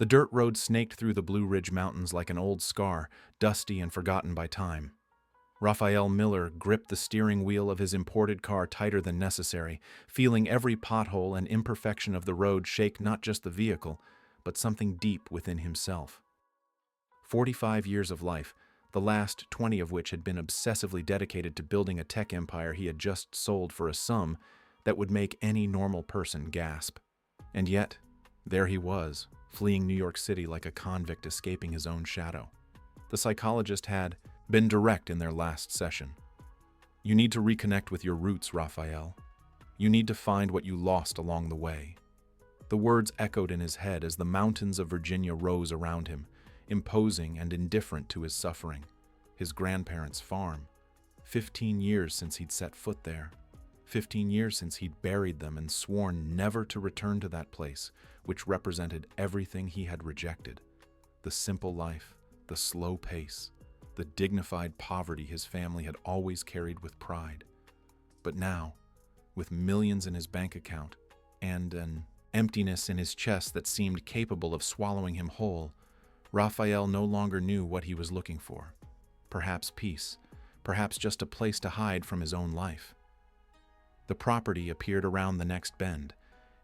The dirt road snaked through the Blue Ridge Mountains like an old scar, dusty and forgotten by time. Raphael Miller gripped the steering wheel of his imported car tighter than necessary, feeling every pothole and imperfection of the road shake not just the vehicle, but something deep within himself. 45 years of life, the last 20 of which had been obsessively dedicated to building a tech empire he had just sold for a sum that would make any normal person gasp. And yet, there he was, fleeing New York City like a convict escaping his own shadow. The psychologist had been direct in their last session. You need to reconnect with your roots, Raphael. You need to find what you lost along the way. The words echoed in his head as the mountains of Virginia rose around him, imposing and indifferent to his suffering. His grandparents' farm. 15 years since he'd set foot there. 15 years since he'd buried them and sworn never to return to that place, which represented everything he had rejected. The simple life, the slow pace, the dignified poverty his family had always carried with pride. But now, with millions in his bank account and an emptiness in his chest that seemed capable of swallowing him whole, Raphael no longer knew what he was looking for. Perhaps peace, perhaps just a place to hide from his own life. The property appeared around the next bend,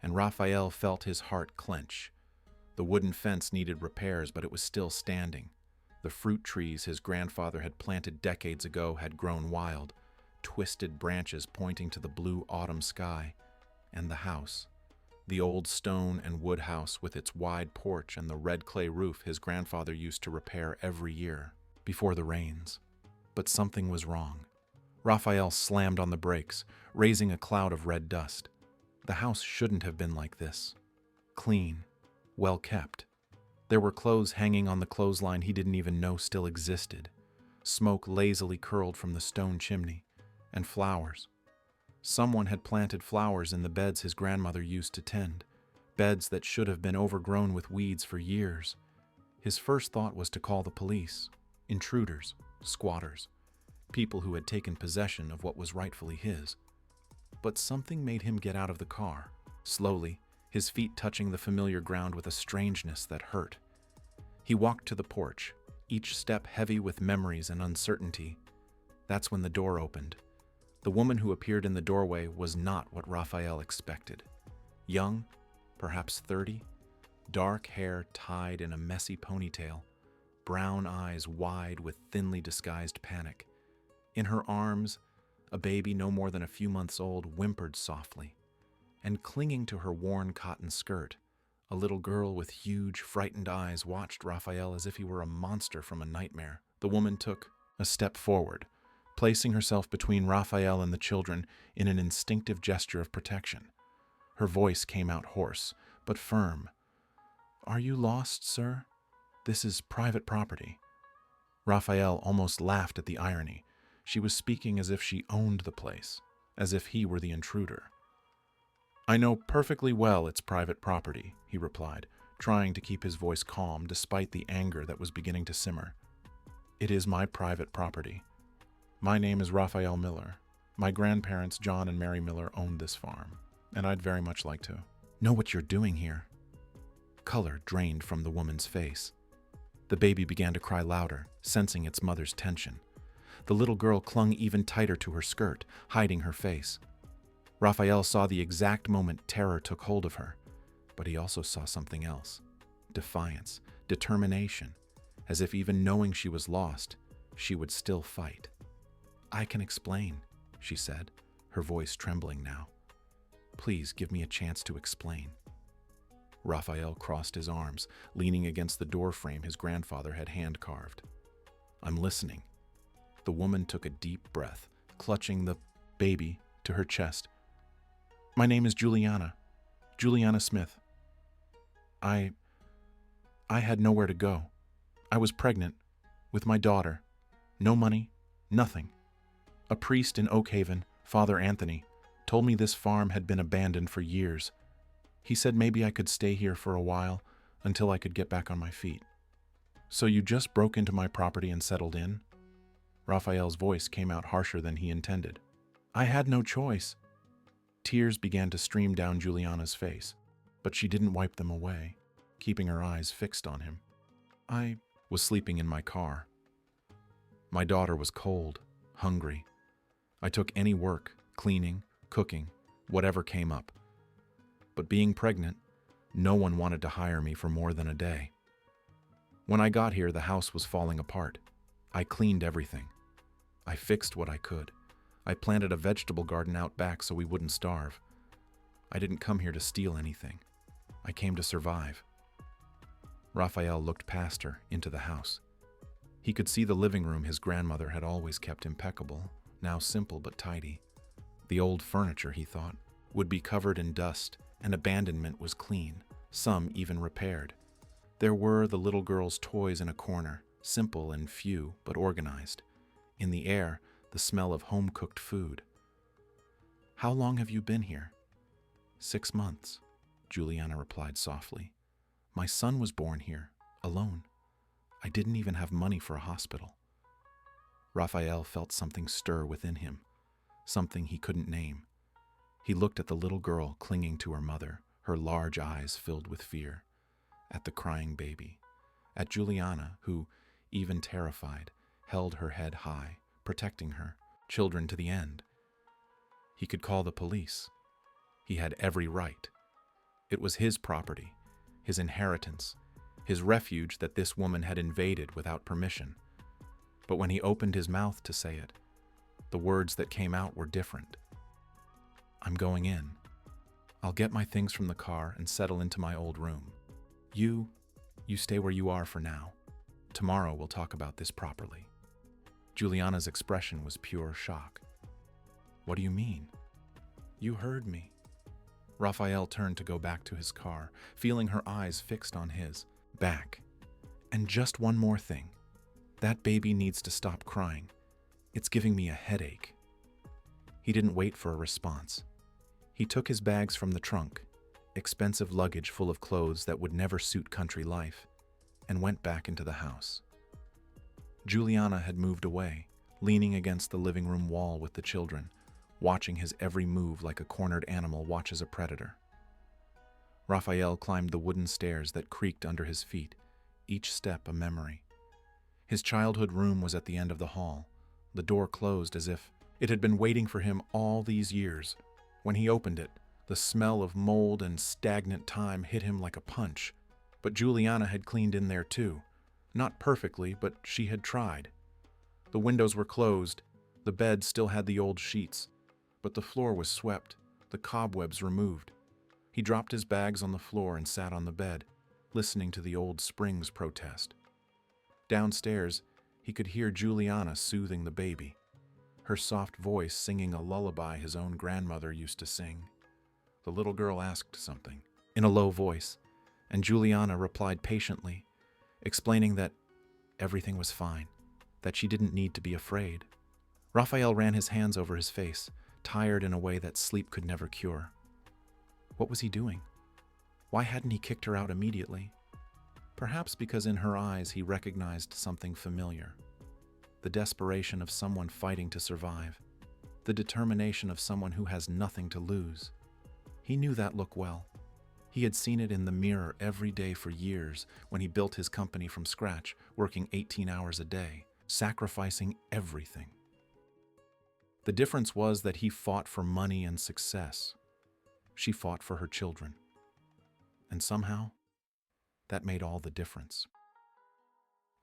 and Raphael felt his heart clench. The wooden fence needed repairs, but it was still standing. The fruit trees his grandfather had planted decades ago had grown wild, twisted branches pointing to the blue autumn sky. And the house, the old stone and wood house with its wide porch and the red clay roof his grandfather used to repair every year before the rains. But something was wrong. Raphael slammed on the brakes, raising a cloud of red dust. The house shouldn't have been like this. Clean, well kept. There were clothes hanging on the clothesline he didn't even know still existed. Smoke lazily curled from the stone chimney, and flowers. Someone had planted flowers in the beds his grandmother used to tend, beds that should have been overgrown with weeds for years. His first thought was to call the police. Intruders, squatters, people who had taken possession of what was rightfully his. But something made him get out of the car, slowly, his feet touching the familiar ground with a strangeness that hurt. He walked to the porch, each step heavy with memories and uncertainty. That's when the door opened. The woman who appeared in the doorway was not what Raphael expected. Young, perhaps 30, dark hair tied in a messy ponytail, brown eyes wide with thinly disguised panic. In her arms, a baby no more than a few months old whimpered softly. And clinging to her worn cotton skirt, a little girl with huge, frightened eyes watched Raphael as if he were a monster from a nightmare. The woman took a step forward, placing herself between Raphael and the children in an instinctive gesture of protection. Her voice came out hoarse, but firm. "Are you lost, sir? This is private property." Raphael almost laughed at the irony. She was speaking as if she owned the place, as if he were the intruder. "I know perfectly well it's private property," he replied, trying to keep his voice calm despite the anger that was beginning to simmer. "It is my private property. My name is Raphael Miller. My grandparents, John and Mary Miller, owned this farm, and I'd very much like to know what you're doing here." Color drained from the woman's face. The baby began to cry louder, sensing its mother's tension. The little girl clung even tighter to her skirt, hiding her face. Raphael saw the exact moment terror took hold of her, but he also saw something else. Defiance, determination, as if even knowing she was lost, she would still fight. "I can explain," she said, her voice trembling now. "Please give me a chance to explain." Raphael crossed his arms, leaning against the door frame his grandfather had hand-carved. "I'm listening." The woman took a deep breath, clutching the baby to her chest. "My name is Juliana Smith. I had nowhere to go. I was pregnant, with my daughter. No money, nothing. A priest in Oak Haven, Father Anthony, told me this farm had been abandoned for years. He said maybe I could stay here for a while until I could get back on my feet." "So you just broke into my property and settled in?" Raphael's voice came out harsher than he intended. "I had no choice." Tears began to stream down Juliana's face, but she didn't wipe them away. keeping her eyes fixed on him. I was sleeping in my car. My daughter was cold, hungry. I took any work, cleaning, cooking, whatever came up. But being pregnant, no one wanted to hire me for more than a day. When I got here, the house was falling apart. I cleaned everything. I fixed what I could. I planted a vegetable garden out back so we wouldn't starve. I didn't come here to steal anything. I came to survive. Raphael looked past her into the house. He could see the living room his grandmother had always kept impeccable, now simple but tidy. The old furniture, he thought, would be covered in dust, and abandonment was clean, some even repaired. There were the little girl's toys in a corner, simple and few, but organized. In the air, the smell of home-cooked food. "How long have you been here?" 6 months, Juliana replied softly. "My son was born here, alone. I didn't even have money for a hospital." Raphael felt something stir within him, something he couldn't name. He looked at the little girl clinging to her mother, her large eyes filled with fear, at the crying baby, at Juliana, who, even terrified, held her head high, protecting her, children to the end. He could call the police. He had every right. It was his property, his inheritance, his refuge that this woman had invaded without permission. But when he opened his mouth to say it, the words that came out were different. "I'm going in. I'll get my things from the car and settle into my old room. You stay where you are for now. Tomorrow we'll talk about this properly." Juliana's expression was pure shock. "What do you mean?" "You heard me." Raphael turned to go back to his car, feeling her eyes fixed on his. "Back. And just one more thing. That baby needs to stop crying. It's giving me a headache." He didn't wait for a response. He took his bags from the trunk, expensive luggage full of clothes that would never suit country life, and went back into the house. Juliana had moved away, leaning against the living room wall with the children, watching his every move like a cornered animal watches a predator. Raphael climbed the wooden stairs that creaked under his feet, each step a memory. His childhood room was at the end of the hall, the door closed as if it had been waiting for him all these years. When he opened it, the smell of mold and stagnant time hit him like a punch. But Juliana had cleaned in there too. Not perfectly, but she had tried. The windows were closed, the bed still had the old sheets, but the floor was swept, the cobwebs removed. He dropped his bags on the floor and sat on the bed, listening to the old springs protest. Downstairs, he could hear Juliana soothing the baby, her soft voice singing a lullaby his own grandmother used to sing. The little girl asked something, in a low voice, and Juliana replied patiently, explaining that everything was fine, that she didn't need to be afraid. Raphael ran his hands over his face, tired in a way that sleep could never cure. What was he doing? Why hadn't he kicked her out immediately? Perhaps because in her eyes he recognized something familiar. The desperation of someone fighting to survive. The determination of someone who has nothing to lose. He knew that look well. He had seen it in the mirror every day for years when he built his company from scratch, working 18 hours a day, sacrificing everything. The difference was that he fought for money and success. She fought for her children. And somehow, that made all the difference.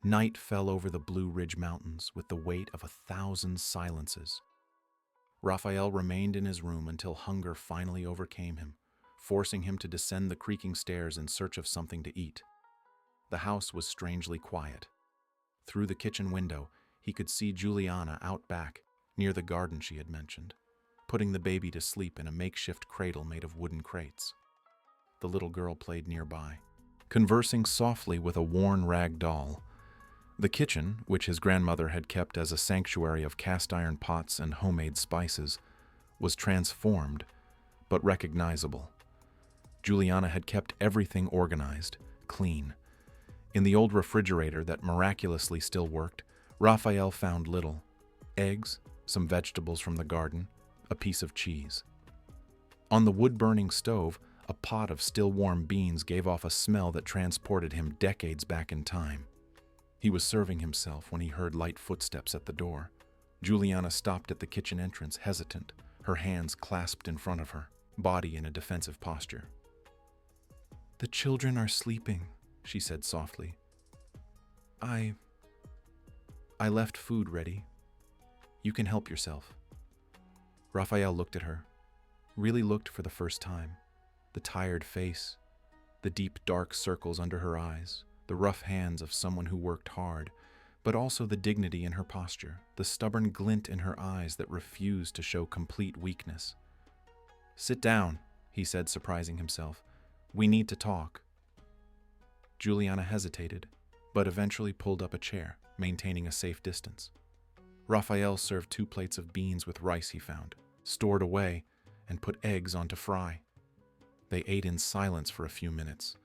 Night fell over the Blue Ridge Mountains with the weight of 1,000 silences. Raphael remained in his room until hunger finally overcame him, forcing him to descend the creaking stairs in search of something to eat. The house was strangely quiet. Through the kitchen window, he could see Juliana out back, near the garden she had mentioned, putting the baby to sleep in a makeshift cradle made of wooden crates. The little girl played nearby, conversing softly with a worn rag doll. The kitchen, which his grandmother had kept as a sanctuary of cast-iron pots and homemade spices, was transformed, but recognizable. Juliana had kept everything organized, clean. In the old refrigerator that miraculously still worked, Raphael found little: eggs, some vegetables from the garden, a piece of cheese. On the wood-burning stove, A pot of still warm beans gave off a smell that transported him decades back in time. He was serving himself when he heard light footsteps at the door. Juliana stopped at the kitchen entrance, hesitant, her hands clasped in front of her, body in a defensive posture. "The children are sleeping," she said softly. I left food ready. You can help yourself." Raphael looked at her, really looked for the first time. The tired face, the deep dark circles under her eyes, the rough hands of someone who worked hard, but also the dignity in her posture, the stubborn glint in her eyes that refused to show complete weakness. "Sit down," he said, surprising himself. "We need to talk." Juliana hesitated, but eventually pulled up a chair, maintaining a safe distance. Raphael served 2 plates of beans with rice he found, stored away, and put eggs on to fry. They ate in silence for a few minutes,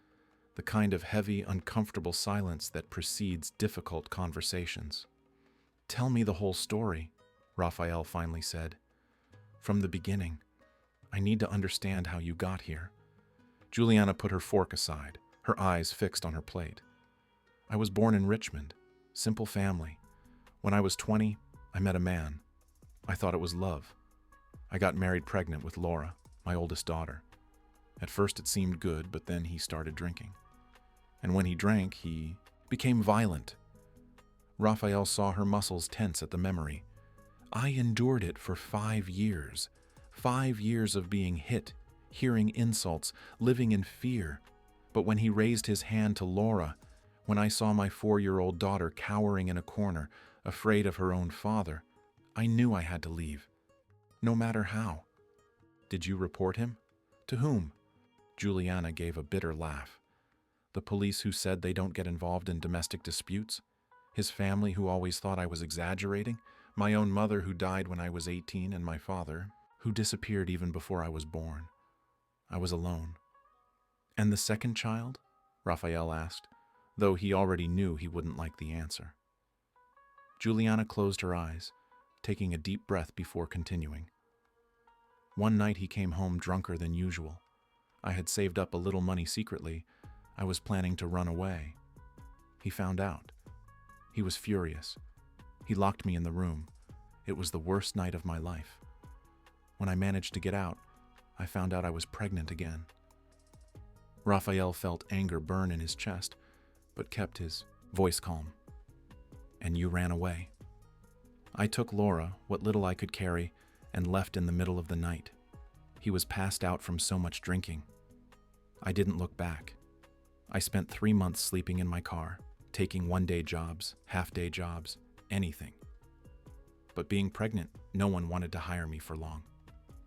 the kind of heavy, uncomfortable silence that precedes difficult conversations. "Tell me the whole story," Raphael finally said. "From the beginning. I need to understand how you got here." Juliana put her fork aside, her eyes fixed on her plate. "I was born in Richmond, simple family. When I was 20, I met a man. I thought it was love. I got married pregnant with Laura, my oldest daughter. At first it seemed good, but then he started drinking. And when he drank, he became violent." Raphael saw her muscles tense at the memory. "I endured it for 5 years. 5 years of being hit, hearing insults, living in fear. But when he raised his hand to Laura, when I saw my 4-year-old daughter cowering in a corner, afraid of her own father, I knew I had to leave. No matter how." "Did you report him? To whom?" Juliana gave a bitter laugh. "The police who said they don't get involved in domestic disputes? His family who always thought I was exaggerating? My own mother who died when I was 18 and my father, who disappeared even before I was born. I was alone." "And the second child?" Raphael asked, though he already knew he wouldn't like the answer. Juliana closed her eyes, taking a deep breath before continuing. "One night he came home drunker than usual. I had saved up a little money secretly. I was planning to run away. He found out. He was furious. He locked me in the room. It was the worst night of my life. When I managed to get out, I found out I was pregnant again." Raphael felt anger burn in his chest, but kept his voice calm. "And you ran away." "I took Laura, what little I could carry, and left in the middle of the night. He was passed out from so much drinking. I didn't look back. I spent 3 months sleeping in my car, taking one-day jobs, half-day jobs, anything. But being pregnant, no one wanted to hire me for long.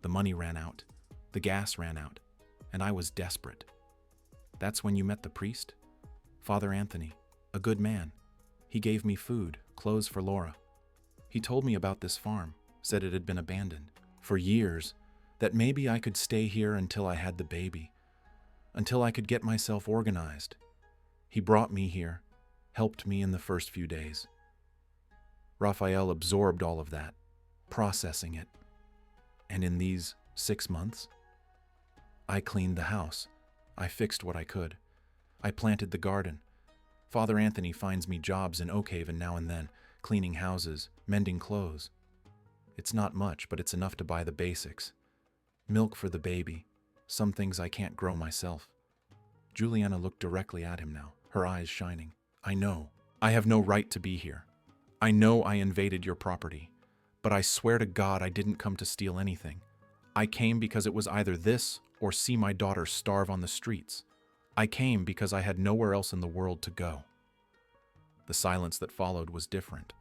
The money ran out, the gas ran out, and I was desperate. That's when you met the priest? Father Anthony, a good man. He gave me food, clothes for Laura. He told me about this farm, said it had been abandoned for years, that maybe I could stay here until I had the baby, until I could get myself organized. He brought me here, helped me in the first few days." Raphael absorbed all of that, processing it. "And in these 6 months, I cleaned the house. I fixed what I could. I planted the garden. Father Anthony finds me jobs in Oakhaven now and then, cleaning houses, mending clothes. It's not much, but it's enough to buy the basics. Milk for the baby, some things I can't grow myself." Juliana looked directly at him now, her eyes shining. "I know. I have no right to be here. I know I invaded your property, but I swear to God I didn't come to steal anything. I came because it was either this or see my daughter starve on the streets. I came because I had nowhere else in the world to go." The silence that followed was different.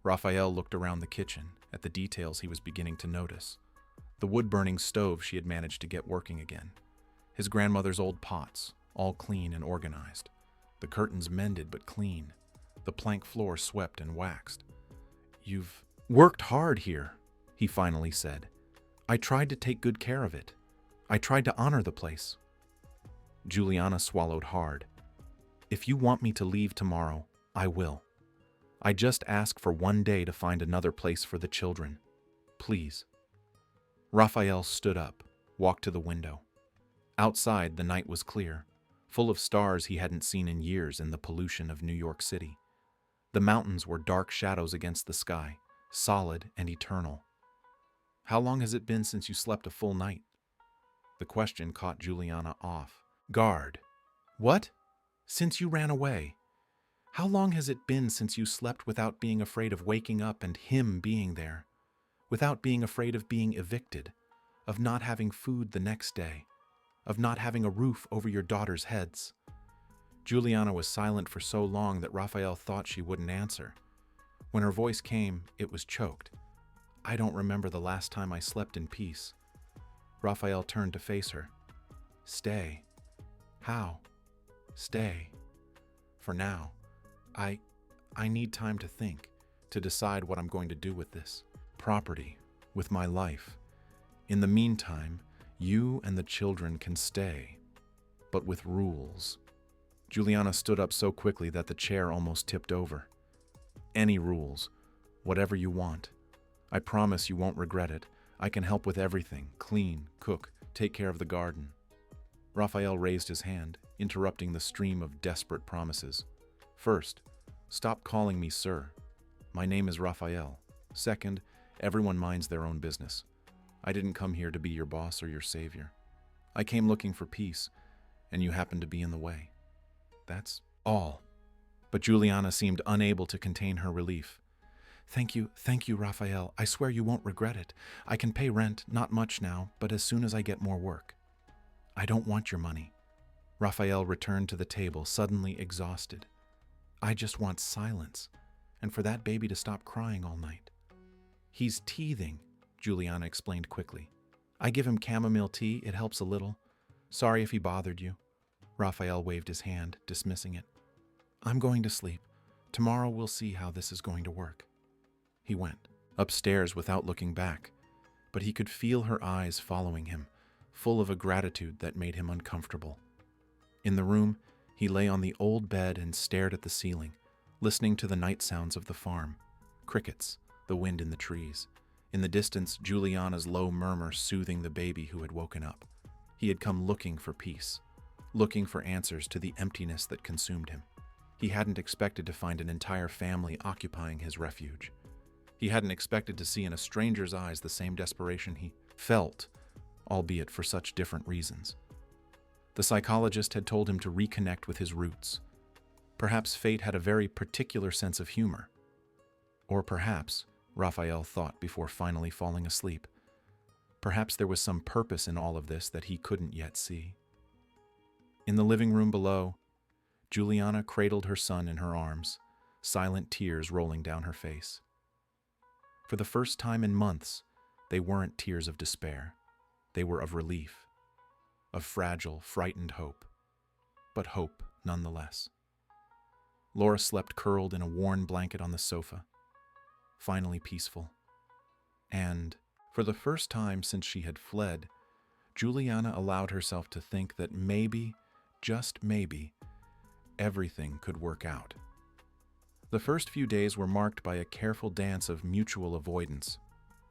Raphael looked around the kitchen, at the details he was beginning to notice. The wood-burning stove she had managed to get working again. His grandmother's old pots, all clean and organized. The curtains mended but clean. The plank floor swept and waxed. "You've worked hard here," he finally said. "I tried to take good care of it. I tried to honor the place." Juliana swallowed hard. "If you want me to leave tomorrow, I will. I just ask for one day to find another place for the children. Please." Raphael stood up, walked to the window. Outside, the night was clear, full of stars he hadn't seen in years in the pollution of New York City. The mountains were dark shadows against the sky, solid and eternal. "How long has it been since you slept a full night?" The question caught Juliana off guard. "What? Since you ran away? How long has it been since you slept without being afraid of waking up and him being there? Without being afraid of being evicted, of not having food the next day, of not having a roof over your daughters' heads?" Juliana was silent for so long that Raphael thought she wouldn't answer. When her voice came, it was choked. "I don't remember the last time I slept in peace." Raphael turned to face her. "Stay." "How?" "Stay. For now. I need time to think, to decide what I'm going to do with this property, with my life. In the meantime, you and the children can stay, but with rules." Juliana stood up so quickly that the chair almost tipped over. "Any rules, whatever you want. I promise you won't regret it. I can help with everything, clean, cook, take care of the garden." Raphael raised his hand, interrupting the stream of desperate promises. "First, stop calling me sir. My name is Raphael. Second, everyone minds their own business. I didn't come here to be your boss or your savior. I came looking for peace, and you happened to be in the way. That's all." But Juliana seemed unable to contain her relief. Thank you, Raphael. I swear you won't regret it. I can pay rent, not much now, but as soon as I get more work." "I don't want your money." Raphael returned to the table, suddenly exhausted. "I just want silence, and for that baby to stop crying all night." "He's teething," Juliana explained quickly. "I give him chamomile tea, it helps a little. Sorry if he bothered you." Raphael waved his hand, dismissing it. "I'm going to sleep. Tomorrow we'll see how this is going to work." He went upstairs without looking back, but he could feel her eyes following him, full of a gratitude that made him uncomfortable. In the room, he lay on the old bed and stared at the ceiling, listening to the night sounds of the farm. Crickets, the wind in the trees. In the distance, Juliana's low murmur soothing the baby who had woken up. He had come looking for peace, looking for answers to the emptiness that consumed him. He hadn't expected to find an entire family occupying his refuge. He hadn't expected to see in a stranger's eyes the same desperation he felt, albeit for such different reasons. The psychologist had told him to reconnect with his roots. Perhaps fate had a very particular sense of humor. Or perhaps, Raphael thought before finally falling asleep, perhaps there was some purpose in all of this that he couldn't yet see. In the living room below, Juliana cradled her son in her arms, silent tears rolling down her face. For the first time in months, they weren't tears of despair. They were of relief, of fragile, frightened hope, but hope nonetheless. Laura slept curled in a worn blanket on the sofa, finally peaceful. And, for the first time since she had fled, Juliana allowed herself to think that maybe, just maybe, everything could work out. The first few days were marked by a careful dance of mutual avoidance.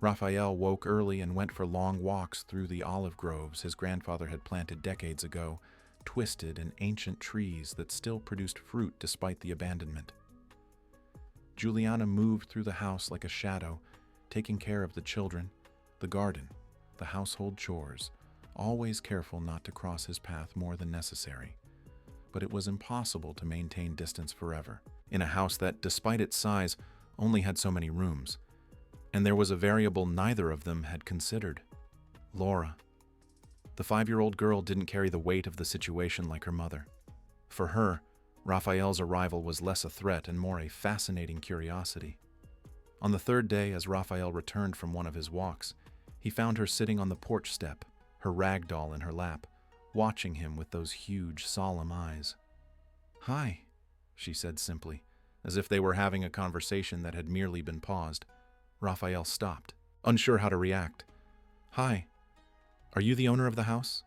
Raphael woke early and went for long walks through the olive groves his grandfather had planted decades ago, twisted and ancient trees that still produced fruit despite the abandonment. Juliana moved through the house like a shadow, taking care of the children, the garden, the household chores, always careful not to cross his path more than necessary. But it was impossible to maintain distance forever, in a house that, despite its size, only had so many rooms. And there was a variable neither of them had considered: Laura. The 5-year-old girl didn't carry the weight of the situation like her mother. For her, Raphael's arrival was less a threat and more a fascinating curiosity. On the third day, as Raphael returned from one of his walks, he found her sitting on the porch step, her rag doll in her lap, watching him with those huge, solemn eyes. "Hi," she said simply, as if they were having a conversation that had merely been paused. Raphael stopped, unsure how to react. "Hi. Are you the owner of the house?"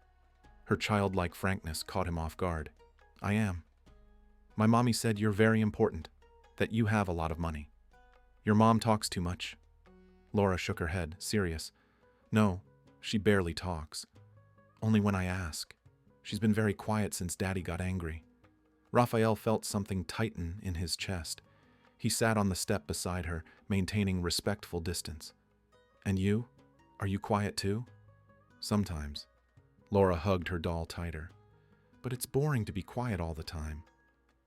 Her childlike frankness caught him off guard. "I am. My mommy said you're very important, that you have a lot of money. Your mom talks too much." Laura shook her head, serious. "No, she barely talks. Only when I ask." She's been very quiet since Daddy got angry. Raphael felt something tighten in his chest. He sat on the step beside her, maintaining respectful distance. And you? Are you quiet too? Sometimes. Laura hugged her doll tighter. But it's boring to be quiet all the time.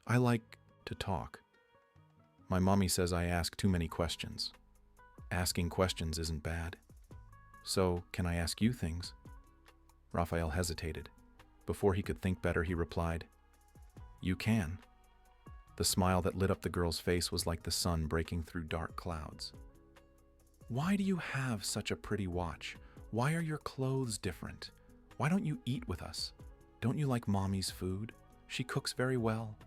I like to talk. My mommy says I ask too many questions. Asking questions isn't bad. So, can I ask you things? Raphael hesitated. Before he could think better, he replied, You can. The smile that lit up the girl's face was like the sun breaking through dark clouds. Why do you have such a pretty watch? Why are your clothes different? Why don't you eat with us? Don't you like Mommy's food? She cooks very well.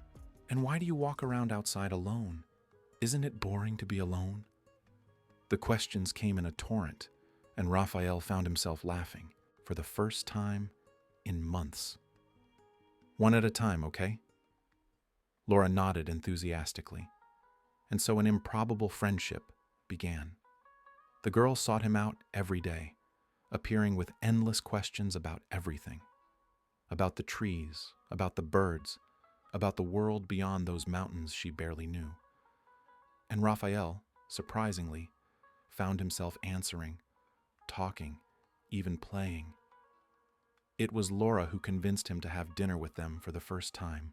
And why do you walk around outside alone? Isn't it boring to be alone? The questions came in a torrent, and Raphael found himself laughing for the first time in months. One at a time, okay? Laura nodded enthusiastically, and so an improbable friendship began. The girl sought him out every day, appearing with endless questions about everything. About the trees, about the birds, about the world beyond those mountains she barely knew. And Raphael, surprisingly, found himself answering, talking, even playing. It was Laura who convinced him to have dinner with them for the first time.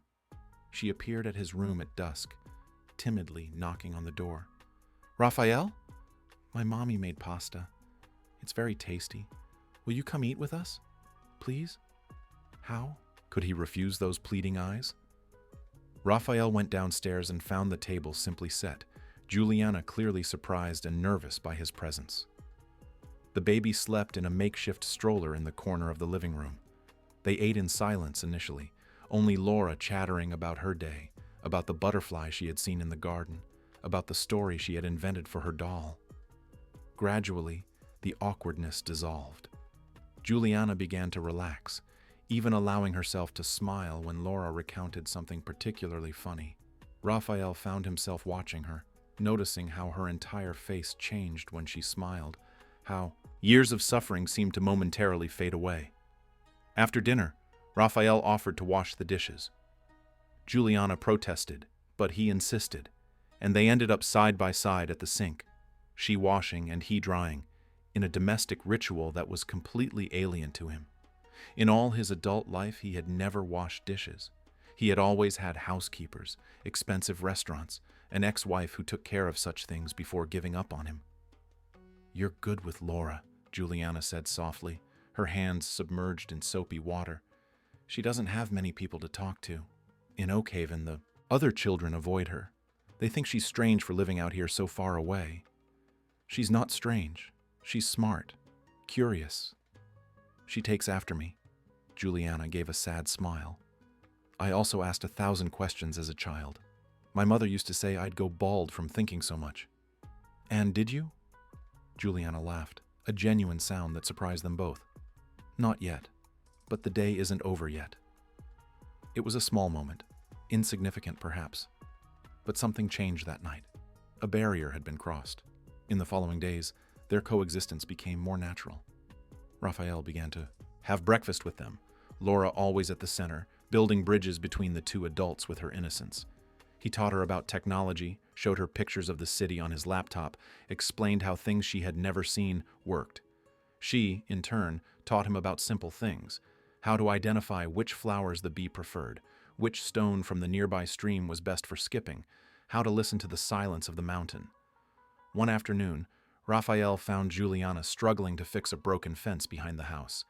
She appeared at his room at dusk, timidly knocking on the door. Raphael? My mommy made pasta. It's very tasty. Will you come eat with us? Please? How? Could he refuse those pleading eyes? Raphael went downstairs and found the table simply set, Juliana clearly surprised and nervous by his presence. The baby slept in a makeshift stroller in the corner of the living room. They ate in silence initially, only Laura chattering about her day, about the butterfly she had seen in the garden, about the story she had invented for her doll. Gradually, the awkwardness dissolved. Juliana began to relax, even allowing herself to smile when Laura recounted something particularly funny. Raphael found himself watching her, noticing how her entire face changed when she smiled, how years of suffering seemed to momentarily fade away. After dinner, Raphael offered to wash the dishes. Juliana protested, but he insisted, and they ended up side by side at the sink, she washing and he drying, in a domestic ritual that was completely alien to him. In all his adult life, he had never washed dishes. He had always had housekeepers, expensive restaurants, an ex-wife who took care of such things before giving up on him. You're good with Laura, Juliana said softly, her hands submerged in soapy water. She doesn't have many people to talk to. In Oakhaven, the other children avoid her. They think she's strange for living out here so far away. She's not strange. She's smart, curious. She takes after me. Juliana gave a sad smile. I also asked 1,000 questions as a child. My mother used to say I'd go bald from thinking so much. And did you? Juliana laughed, a genuine sound that surprised them both. Not yet, but the day isn't over yet. It was a small moment, insignificant perhaps, but something changed that night. A barrier had been crossed. In the following days, their coexistence became more natural. Raphael began to have breakfast with them, Laura always at the center, building bridges between the two adults with her innocence. He taught her about technology, showed her pictures of the city on his laptop, explained how things she had never seen worked. She, in turn, taught him about simple things, how to identify which flowers the bee preferred, which stone from the nearby stream was best for skipping, how to listen to the silence of the mountain. One afternoon, Raphael found Juliana struggling to fix a broken fence behind the house.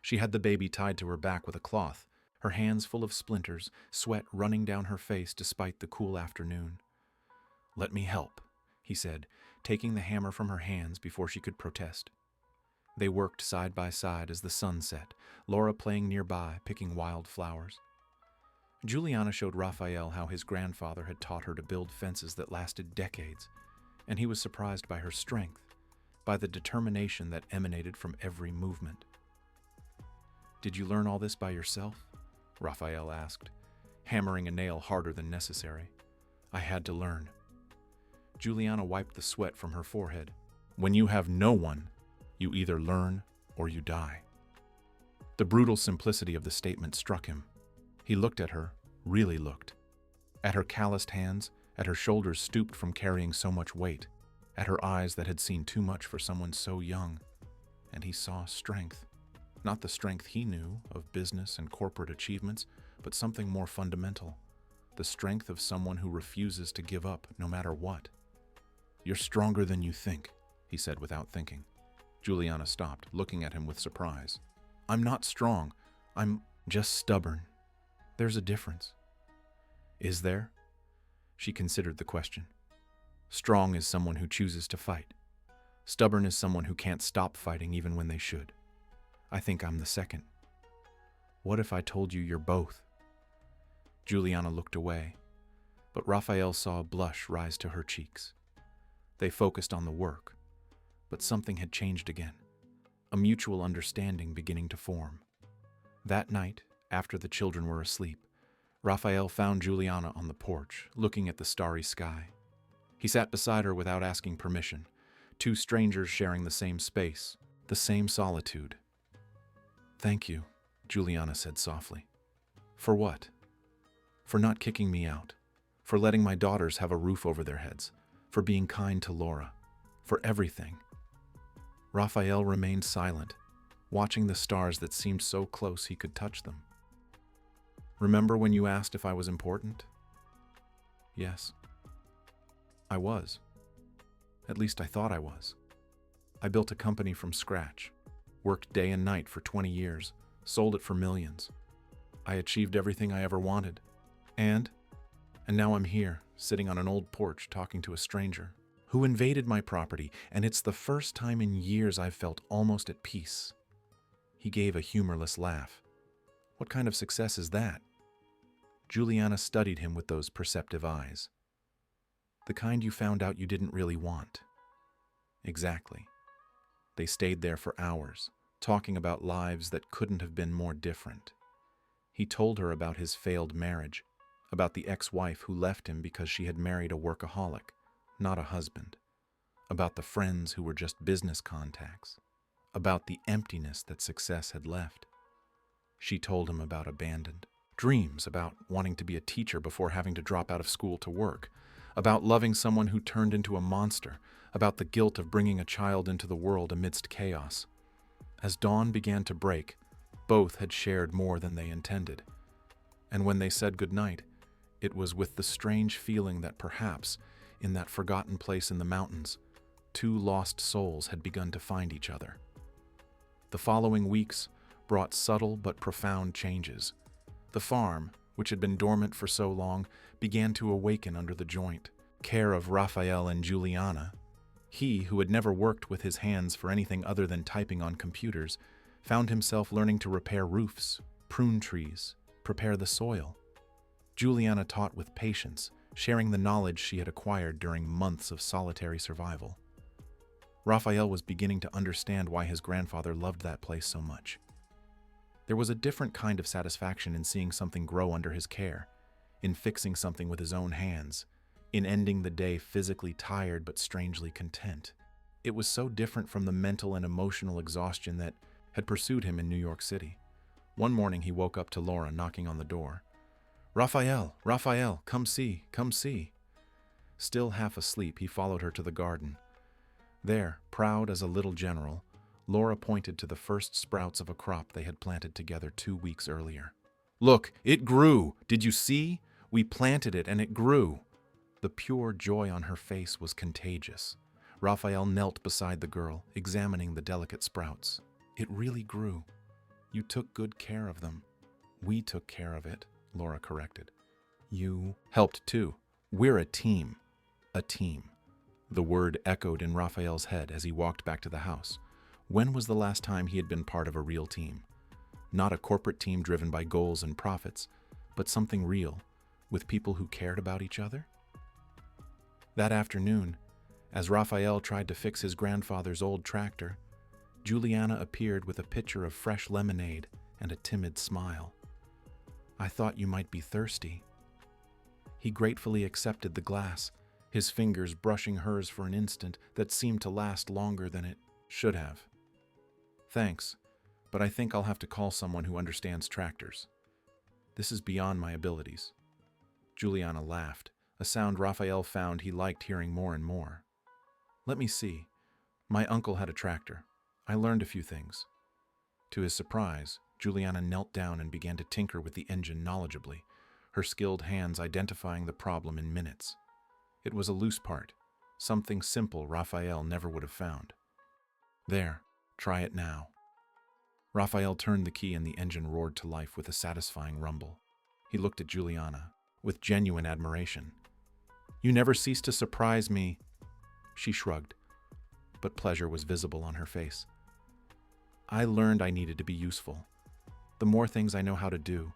She had the baby tied to her back with a cloth, her hands full of splinters, sweat running down her face despite the cool afternoon. Let me help, he said, taking the hammer from her hands before she could protest. They worked side by side as the sun set, Laura playing nearby, picking wild flowers. Juliana showed Raphael how his grandfather had taught her to build fences that lasted decades, and he was surprised by her strength, by the determination that emanated from every movement. Did you learn all this by yourself? Raphael asked, hammering a nail harder than necessary. I had to learn. Juliana wiped the sweat from her forehead. When you have no one, you either learn or you die. The brutal simplicity of the statement struck him. He looked at her, really looked. At her calloused hands, at her shoulders stooped from carrying so much weight, at her eyes that had seen too much for someone so young. And he saw strength. Not the strength he knew of business and corporate achievements, but something more fundamental. The strength of someone who refuses to give up no matter what. "You're stronger than you think," he said without thinking. Juliana stopped, looking at him with surprise. "I'm not strong. I'm just stubborn. There's a difference." "Is there?" She considered the question. "Strong is someone who chooses to fight. Stubborn is someone who can't stop fighting even when they should. I think I'm the second." "What if I told you you're both?" Juliana looked away, but Raphael saw a blush rise to her cheeks. They focused on the work, but something had changed again, a mutual understanding beginning to form. That night, after the children were asleep, Raphael found Juliana on the porch, looking at the starry sky. He sat beside her without asking permission, two strangers sharing the same space, the same solitude. "Thank you," Juliana said softly. "For what?" "For not kicking me out, for letting my daughters have a roof over their heads, for being kind to Laura, for everything." Raphael remained silent, watching the stars that seemed so close he could touch them. "Remember when you asked if I was important?" "Yes. I was. At least I thought I was. I built a company from scratch, worked day and night for 20 years, sold it for millions. I achieved everything I ever wanted. And now I'm here, sitting on an old porch talking to a stranger who invaded my property, and it's the first time in years I've felt almost at peace." He gave a humorless laugh. "What kind of success is that?" Juliana studied him with those perceptive eyes. "The kind you found out you didn't really want." "Exactly." They stayed there for hours, talking about lives that couldn't have been more different. He told her about his failed marriage, about the ex-wife who left him because she had married a workaholic, not a husband, about the friends who were just business contacts, about the emptiness that success had left. She told him about abandoned dreams, about wanting to be a teacher before having to drop out of school to work, about loving someone who turned into a monster, about the guilt of bringing a child into the world amidst chaos. As dawn began to break, both had shared more than they intended. And when they said goodnight, it was with the strange feeling that perhaps, in that forgotten place in the mountains, two lost souls had begun to find each other. The following weeks brought subtle but profound changes. The farm, which had been dormant for so long, began to awaken under the joint care of Raphael and Juliana. He, who had never worked with his hands for anything other than typing on computers, found himself learning to repair roofs, prune trees, prepare the soil. Juliana taught with patience, sharing the knowledge she had acquired during months of solitary survival. Raphael was beginning to understand why his grandfather loved that place so much. There was a different kind of satisfaction in seeing something grow under his care, in fixing something with his own hands, in ending the day physically tired but strangely content. It was so different from the mental and emotional exhaustion that had pursued him in New York City. One morning he woke up to Laura knocking on the door. "Raphael, Raphael, come see, come see." Still half asleep, he followed her to the garden. There, proud as a little general, Laura pointed to the first sprouts of a crop they had planted together 2 weeks earlier. "Look, it grew! Did you see? We planted it and it grew!" The pure joy on her face was contagious. Raphael knelt beside the girl, examining the delicate sprouts. "It really grew. You took good care of them." "We took care of it," Laura corrected. "You helped too. We're a team." A team. The word echoed in Raphael's head as he walked back to the house. When was the last time he had been part of a real team? Not a corporate team driven by goals and profits, but something real, with people who cared about each other? That afternoon, as Raphael tried to fix his grandfather's old tractor, Juliana appeared with a pitcher of fresh lemonade and a timid smile. "I thought you might be thirsty." He gratefully accepted the glass, his fingers brushing hers for an instant that seemed to last longer than it should have. "Thanks, but I think I'll have to call someone who understands tractors. This is beyond my abilities." Juliana laughed, a sound Raphael found he liked hearing more and more. "Let me see. My uncle had a tractor. I learned a few things." To his surprise, Juliana knelt down and began to tinker with the engine knowledgeably, her skilled hands identifying the problem in minutes. It was a loose part, something simple Raphael never would have found. "There, try it now." Raphael turned the key and the engine roared to life with a satisfying rumble. He looked at Juliana with genuine admiration. "You never cease to surprise me." She shrugged, but pleasure was visible on her face. "I learned I needed to be useful. The more things I know how to do,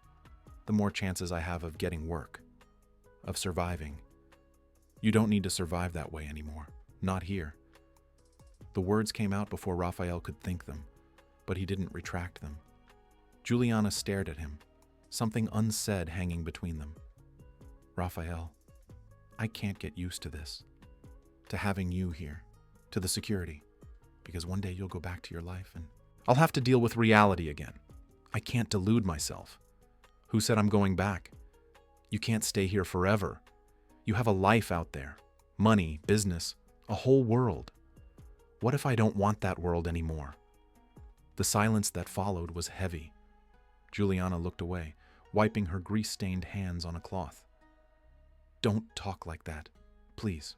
the more chances I have of getting work, of surviving. You don't need to survive that way anymore. Not here." The words came out before Raphael could think them, but he didn't retract them. Juliana stared at him, something unsaid hanging between them. "Raphael, I can't get used to this, to having you here, to the security, because one day you'll go back to your life and I'll have to deal with reality again. I can't delude myself. Who said I'm going back? You can't stay here forever. You have a life out there, money, business, a whole world. What if I don't want that world anymore?" The silence that followed was heavy. Juliana looked away, wiping her grease-stained hands on a cloth. "Don't talk like that, please.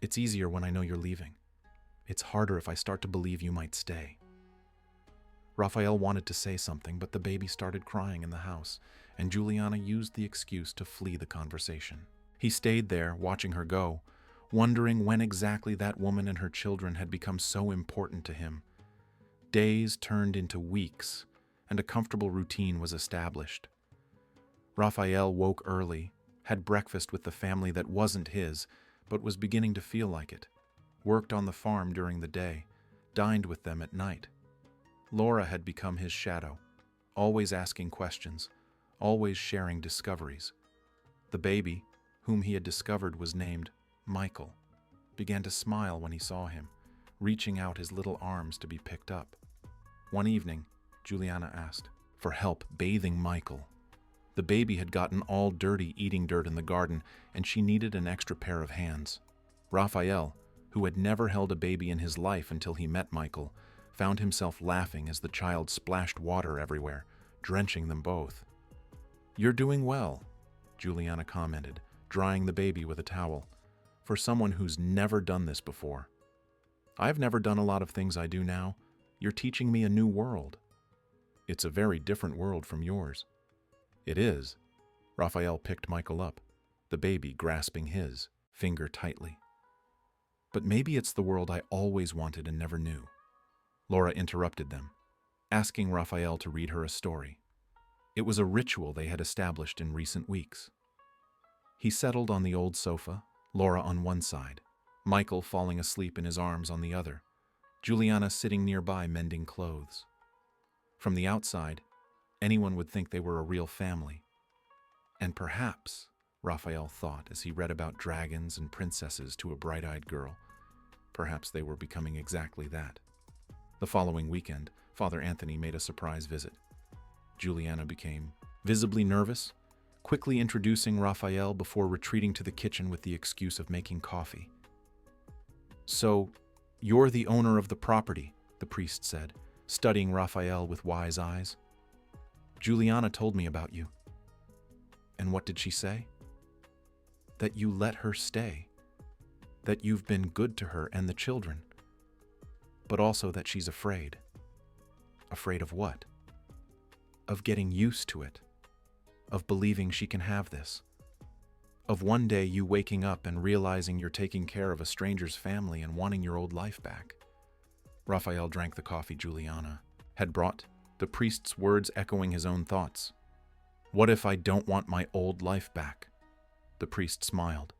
It's easier when I know you're leaving. It's harder if I start to believe you might stay." Raphael wanted to say something, but the baby started crying in the house, and Juliana used the excuse to flee the conversation. He stayed there, watching her go, wondering when exactly that woman and her children had become so important to him. Days turned into weeks, and a comfortable routine was established. Raphael woke early, had breakfast with the family that wasn't his, but was beginning to feel like it, worked on the farm during the day, dined with them at night. Laura had become his shadow, always asking questions, always sharing discoveries. The baby, whom he had discovered was named Michael, began to smile when he saw him, reaching out his little arms to be picked up. One evening, Juliana asked for help bathing Michael. The baby had gotten all dirty eating dirt in the garden, and she needed an extra pair of hands. Raphael, who had never held a baby in his life until he met Michael, found himself laughing as the child splashed water everywhere, drenching them both. "You're doing well," Juliana commented, drying the baby with a towel, "for someone who's never done this before. I've never done a lot of things I do now. You're teaching me a new world." "It's a very different world from yours." "It is." Raphael picked Michael up, the baby grasping his, finger tightly. "But maybe it's the world I always wanted and never knew." Laura interrupted them, asking Raphael to read her a story. It was a ritual they had established in recent weeks. He settled on the old sofa, Laura on one side, Michael falling asleep in his arms on the other, Juliana sitting nearby mending clothes. From the outside, anyone would think they were a real family. And perhaps, Raphael thought as he read about dragons and princesses to a bright-eyed girl, perhaps they were becoming exactly that. The following weekend, Father Anthony made a surprise visit. Juliana became visibly nervous, quickly introducing Raphael before retreating to the kitchen with the excuse of making coffee. "So, you're the owner of the property," the priest said, studying Raphael with wise eyes. "Juliana told me about you." "And what did she say?" "That you let her stay. That you've been good to her and the children. But also that she's afraid." "Afraid of what?" "Of getting used to it. Of believing she can have this. Of one day you waking up and realizing you're taking care of a stranger's family and wanting your old life back." Raphael drank the coffee Juliana had brought, the priest's words echoing his own thoughts. "What if I don't want my old life back?" The priest smiled.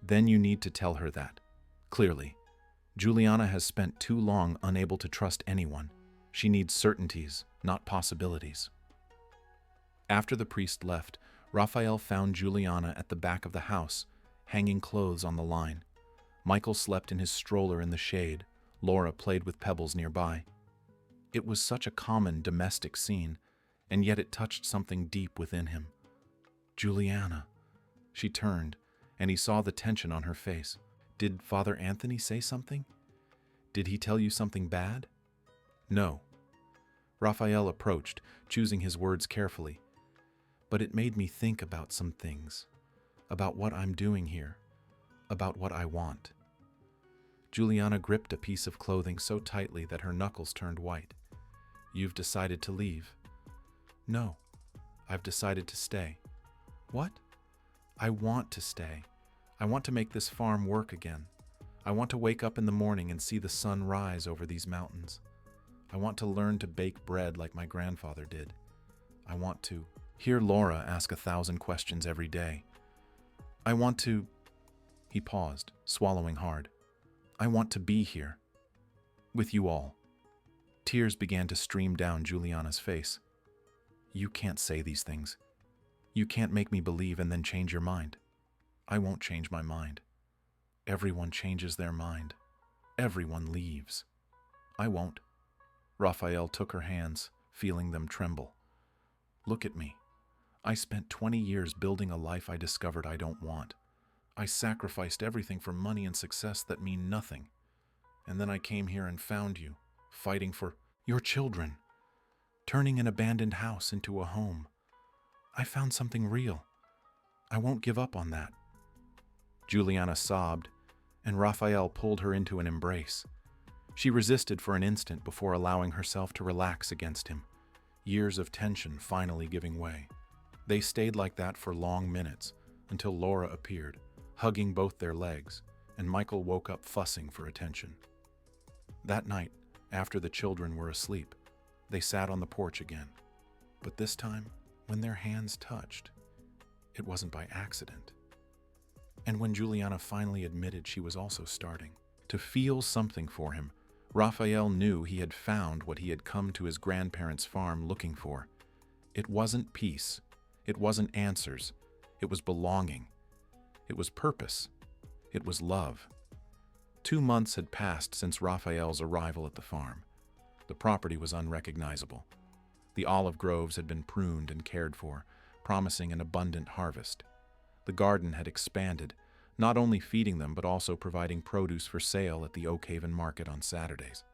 "Then you need to tell her that, clearly. Juliana has spent too long unable to trust anyone. She needs certainties, not possibilities." After the priest left, Raphael found Juliana at the back of the house, hanging clothes on the line. Michael slept in his stroller in the shade. Laura played with pebbles nearby. It was such a common domestic scene, and yet it touched something deep within him. Juliana. She turned, and he saw the tension on her face. Did Father Anthony say something? Did he tell you something bad? No. Raphael approached, choosing his words carefully. But it made me think about some things, about what I'm doing here, about what I want. Juliana gripped a piece of clothing so tightly that her knuckles turned white. You've decided to leave. No, I've decided to stay. What? I want to stay. I want to make this farm work again. I want to wake up in the morning and see the sun rise over these mountains. I want to learn to bake bread like my grandfather did. I want to hear Laura ask 1,000 questions every day. I want to... He paused, swallowing hard. I want to be here. With you all. Tears began to stream down Juliana's face. You can't say these things. You can't make me believe and then change your mind. I won't change my mind. Everyone changes their mind. Everyone leaves. I won't. Raphael took her hands, feeling them tremble. Look at me. I spent 20 years building a life I discovered I don't want. I sacrificed everything for money and success that mean nothing. And then I came here and found you, fighting for your children, turning an abandoned house into a home. I found something real. I won't give up on that. Juliana sobbed, and Raphael pulled her into an embrace. She resisted for an instant before allowing herself to relax against him, years of tension finally giving way. They stayed like that for long minutes, until Laura appeared, hugging both their legs, and Michael woke up fussing for attention. That night, after the children were asleep, they sat on the porch again. But this time, when their hands touched, it wasn't by accident. And when Juliana finally admitted she was also starting to feel something for him, Raphael knew he had found what he had come to his grandparents' farm looking for. It wasn't peace. It wasn't answers. It was belonging. It was purpose. It was love. 2 months had passed since Raphael's arrival at the farm. The property was unrecognizable. The olive groves had been pruned and cared for, promising an abundant harvest. The garden had expanded, not only feeding them but also providing produce for sale at the Oak Haven market on Saturdays.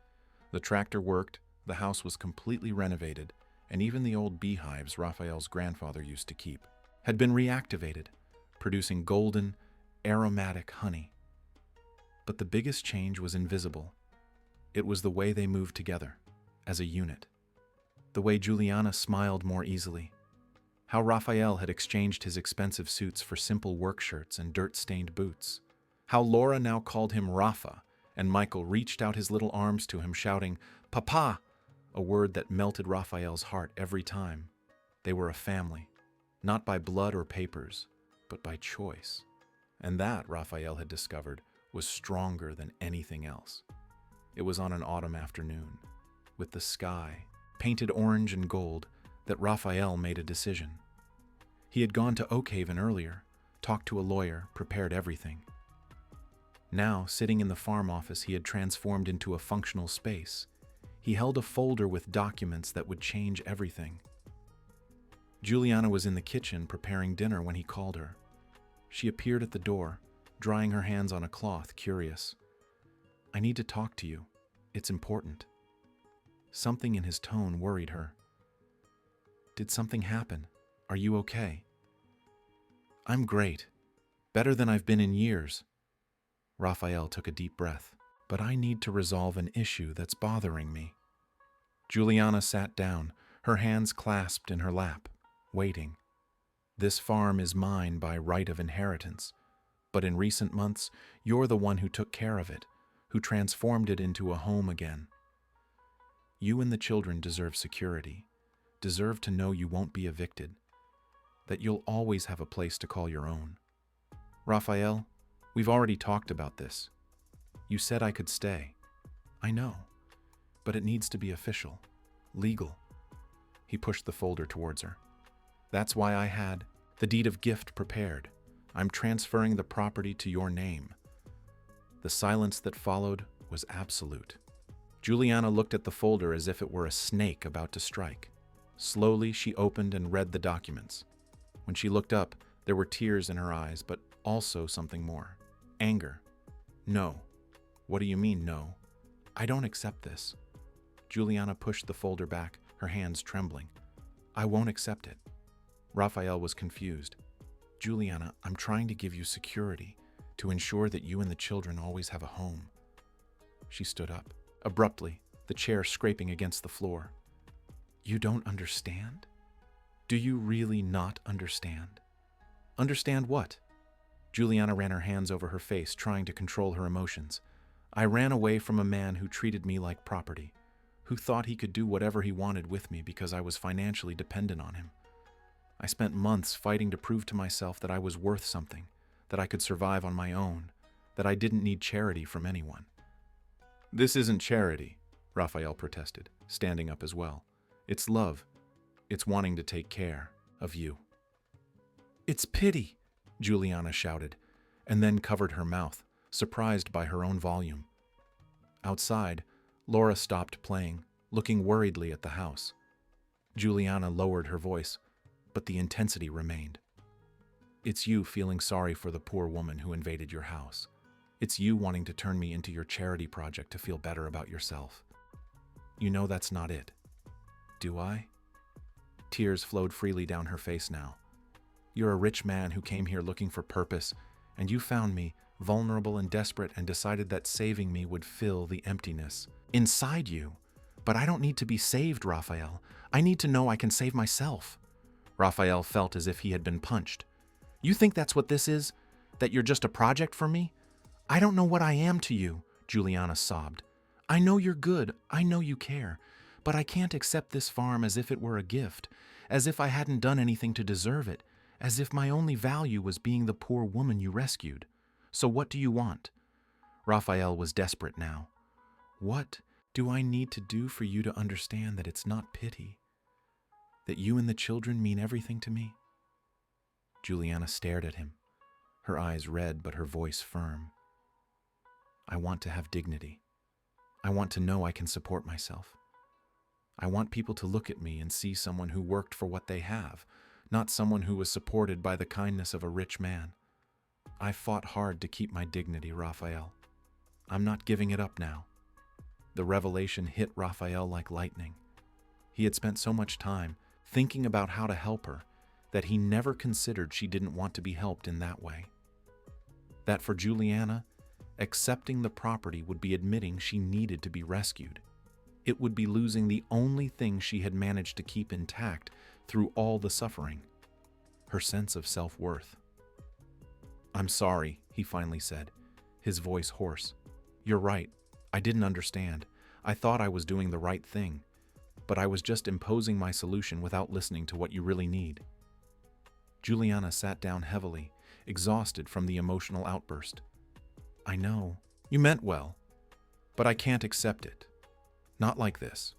The tractor worked, the house was completely renovated, and even the old beehives Raphael's grandfather used to keep had been reactivated, producing golden, aromatic honey. But the biggest change was invisible. It was the way they moved together, as a unit. The way Juliana smiled more easily. How Raphael had exchanged his expensive suits for simple work shirts and dirt-stained boots. How Laura now called him Rafa, and Michael reached out his little arms to him, shouting, "Papa!" a word that melted Raphael's heart every time. They were a family, not by blood or papers, but by choice. And that, Raphael had discovered, was stronger than anything else. It was on an autumn afternoon, with the sky painted orange and gold, that Raphael made a decision. He had gone to Oak Haven earlier, talked to a lawyer, prepared everything. Now, sitting in the farm office he had transformed into a functional space, he held a folder with documents that would change everything. Juliana was in the kitchen preparing dinner when he called her. She appeared at the door, drying her hands on a cloth, curious. "I need to talk to you. It's important." Something in his tone worried her. "Did something happen? Are you okay?" "I'm great. Better than I've been in years." Raphael took a deep breath. "But I need to resolve an issue that's bothering me." Juliana sat down, her hands clasped in her lap, waiting. "This farm is mine by right of inheritance, but in recent months, you're the one who took care of it, who transformed it into a home again. You and the children deserve security, deserve to know you won't be evicted, that you'll always have a place to call your own. Raphael, we've already talked about this. You said I could stay. I know, but it needs to be official, legal." He pushed the folder towards her. "That's why I had the deed of gift prepared. I'm transferring the property to your name." The silence that followed was absolute. Juliana looked at the folder as if it were a snake about to strike. Slowly, she opened and read the documents. When she looked up, there were tears in her eyes, but also something more. Anger. No. What do you mean, no? I don't accept this. Juliana pushed the folder back, her hands trembling. I won't accept it. Raphael was confused. Juliana, I'm trying to give you security, to ensure that you and the children always have a home. She stood up, abruptly, the chair scraping against the floor. You don't understand? Do you really not understand? Understand what? Juliana ran her hands over her face, trying to control her emotions. I ran away from a man who treated me like property, who thought he could do whatever he wanted with me because I was financially dependent on him. I spent months fighting to prove to myself that I was worth something, that I could survive on my own, that I didn't need charity from anyone. This isn't charity, Raphael protested, standing up as well. It's love. It's wanting to take care of you. It's pity, Juliana shouted, and then covered her mouth, surprised by her own volume. Outside, Laura stopped playing, looking worriedly at the house. Juliana lowered her voice, but the intensity remained. It's you feeling sorry for the poor woman who invaded your house. It's you wanting to turn me into your charity project to feel better about yourself. You know that's not it. Do I? Tears flowed freely down her face now. You're a rich man who came here looking for purpose, and you found me, vulnerable and desperate, and decided that saving me would fill the emptiness inside you. But I don't need to be saved, Raphael. I need to know I can save myself. Raphael felt as if he had been punched. You think that's what this is? That you're just a project for me? I don't know what I am to you, Juliana sobbed. I know you're good, I know you care, but I can't accept this farm as if it were a gift, as if I hadn't done anything to deserve it, as if my only value was being the poor woman you rescued. So what do you want? Raphael was desperate now. What do I need to do for you to understand that it's not pity? That you and the children mean everything to me? Juliana stared at him, her eyes red but her voice firm. I want to have dignity. I want to know I can support myself. I want people to look at me and see someone who worked for what they have, not someone who was supported by the kindness of a rich man. I fought hard to keep my dignity, Raphael. I'm not giving it up now. The revelation hit Raphael like lightning. He had spent so much time thinking about how to help her that he never considered she didn't want to be helped in that way. That for Juliana, accepting the property would be admitting she needed to be rescued. It would be losing the only thing she had managed to keep intact through all the suffering, her sense of self-worth. I'm sorry, he finally said, his voice hoarse. You're right. I didn't understand. I thought I was doing the right thing, but I was just imposing my solution without listening to what you really need. Juliana sat down heavily, exhausted from the emotional outburst. I know. You meant well, but I can't accept it. Not like this.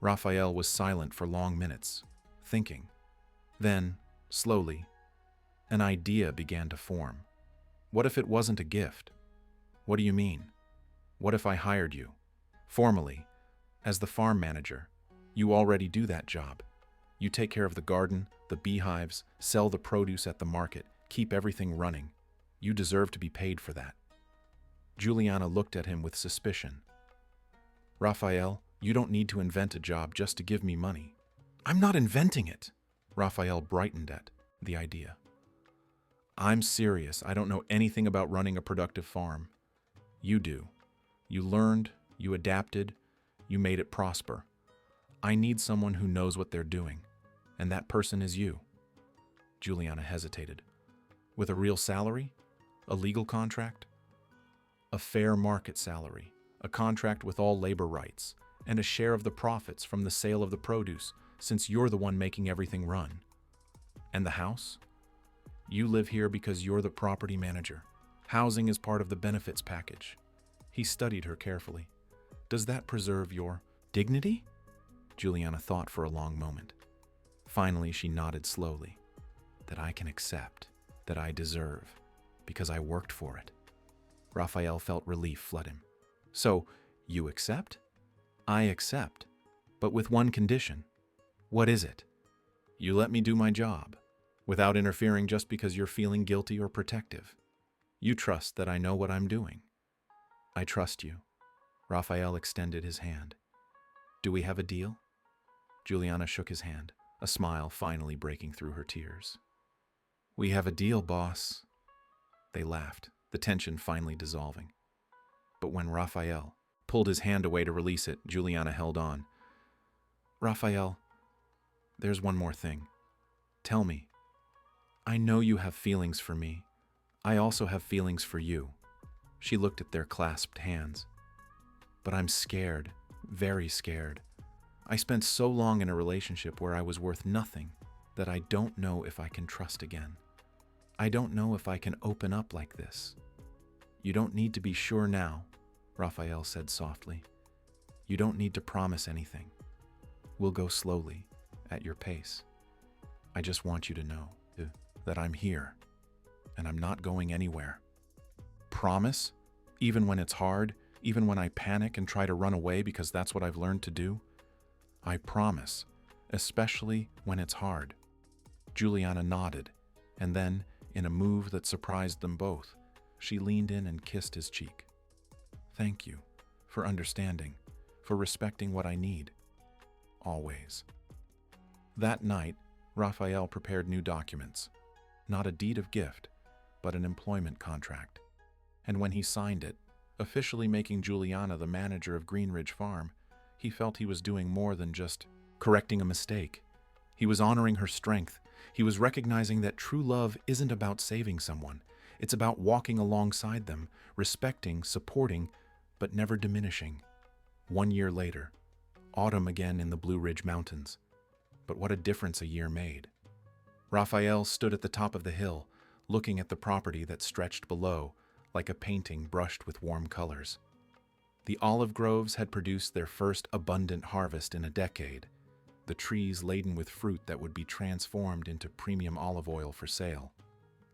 Raphael was silent for long minutes, thinking. Then, slowly, an idea began to form. What if it wasn't a gift? What do you mean? What if I hired you, formally, as the farm manager? You already do that job. You take care of the garden, the beehives, sell the produce at the market, keep everything running. You deserve to be paid for that. Juliana looked at him with suspicion. Raphael, you don't need to invent a job just to give me money. I'm not inventing it. Raphael brightened at the idea. I'm serious. I don't know anything about running a productive farm. You do. You learned, you adapted, you made it prosper. I need someone who knows what they're doing, and that person is you. Juliana hesitated. With a real salary? A legal contract? A fair market salary, a contract with all labor rights, and a share of the profits from the sale of the produce, since you're the one making everything run. And the house? You live here because you're the property manager. Housing is part of the benefits package. He studied her carefully. Does that preserve your dignity? Juliana thought for a long moment. Finally, she nodded slowly. That I can accept, that I deserve, because I worked for it. Raphael felt relief flood him. So, you accept? I accept, but with one condition. What is it? You let me do my job, without interfering just because you're feeling guilty or protective. You trust that I know what I'm doing. I trust you. Raphael extended his hand. Do we have a deal? Juliana shook his hand, a smile finally breaking through her tears. We have a deal, boss. They laughed, the tension finally dissolving. But when Raphael pulled his hand away to release it, Juliana held on. Raphael, there's one more thing. Tell me. I know you have feelings for me. I also have feelings for you. She looked at their clasped hands. But I'm scared, very scared. I spent so long in a relationship where I was worth nothing that I don't know if I can trust again. I don't know if I can open up like this. You don't need to be sure now, Raphael said softly. You don't need to promise anything. We'll go slowly, at your pace. I just want you to know that I'm here, and I'm not going anywhere. Promise? Even when it's hard, even when I panic and try to run away because that's what I've learned to do? I promise, especially when it's hard. Juliana nodded, and then, in a move that surprised them both, she leaned in and kissed his cheek. Thank you for understanding, for respecting what I need. Always. That night, Raphael prepared new documents. Not a deed of gift, but an employment contract. And when he signed it, officially making Juliana the manager of Greenridge Farm, he felt he was doing more than just correcting a mistake. He was honoring her strength. He was recognizing that true love isn't about saving someone. It's about walking alongside them, respecting, supporting, but never diminishing. 1 year later, autumn again in the Blue Ridge Mountains. But what a difference a year made. Raphael stood at the top of the hill, looking at the property that stretched below, like a painting brushed with warm colors. The olive groves had produced their first abundant harvest in a decade, the trees laden with fruit that would be transformed into premium olive oil for sale.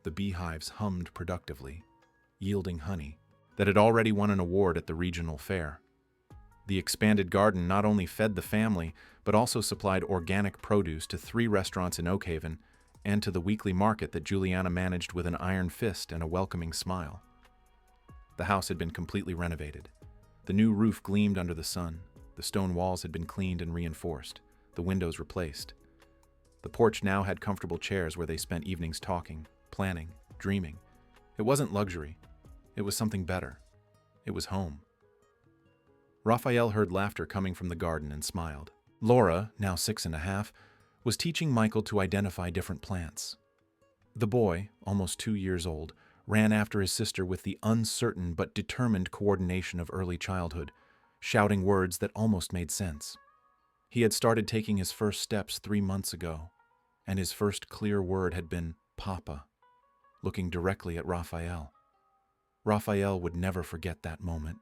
The beehives hummed productively, yielding honey that had already won an award at the regional fair. The expanded garden not only fed the family, but also supplied organic produce to 3 restaurants in Oakhaven and to the weekly market that Juliana managed with an iron fist and a welcoming smile. The house had been completely renovated. The new roof gleamed under the sun. The stone walls had been cleaned and reinforced, the windows replaced. The porch now had comfortable chairs where they spent evenings talking, planning, dreaming. It wasn't luxury. It was something better. It was home. Raphael heard laughter coming from the garden and smiled. Laura, now 6.5, was teaching Michael to identify different plants. The boy, almost 2 years old, ran after his sister with the uncertain but determined coordination of early childhood, shouting words that almost made sense. He had started taking his first steps 3 months ago, and his first clear word had been Papa, looking directly at Raphael. Raphael would never forget that moment.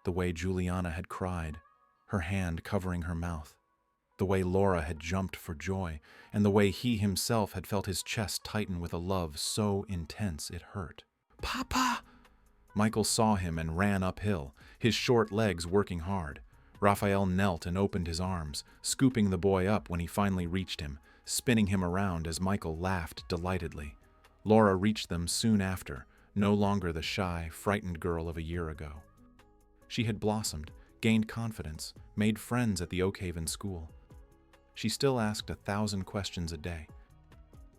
The way Juliana had cried, her hand covering her mouth. The way Laura had jumped for joy, and the way he himself had felt his chest tighten with a love so intense it hurt. Papa! Michael saw him and ran uphill, his short legs working hard. Raphael knelt and opened his arms, scooping the boy up when he finally reached him, spinning him around as Michael laughed delightedly. Laura reached them soon after, no longer the shy, frightened girl of a year ago. She had blossomed, gained confidence, made friends at the Oakhaven school. She still asked 1,000 questions a day,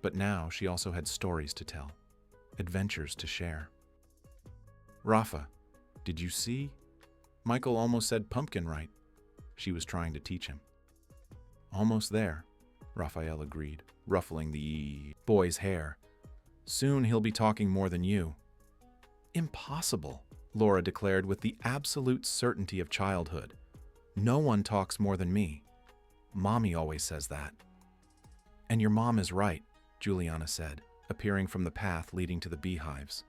but now she also had stories to tell, adventures to share. Rafa, did you see? Michael almost said pumpkin right. She was trying to teach him. Almost there, Raphael agreed, ruffling the boy's hair. Soon he'll be talking more than you. Impossible, Laura declared with the absolute certainty of childhood. No one talks more than me. Mommy always says that. And your mom is right, Juliana said, appearing from the path leading to the beehives.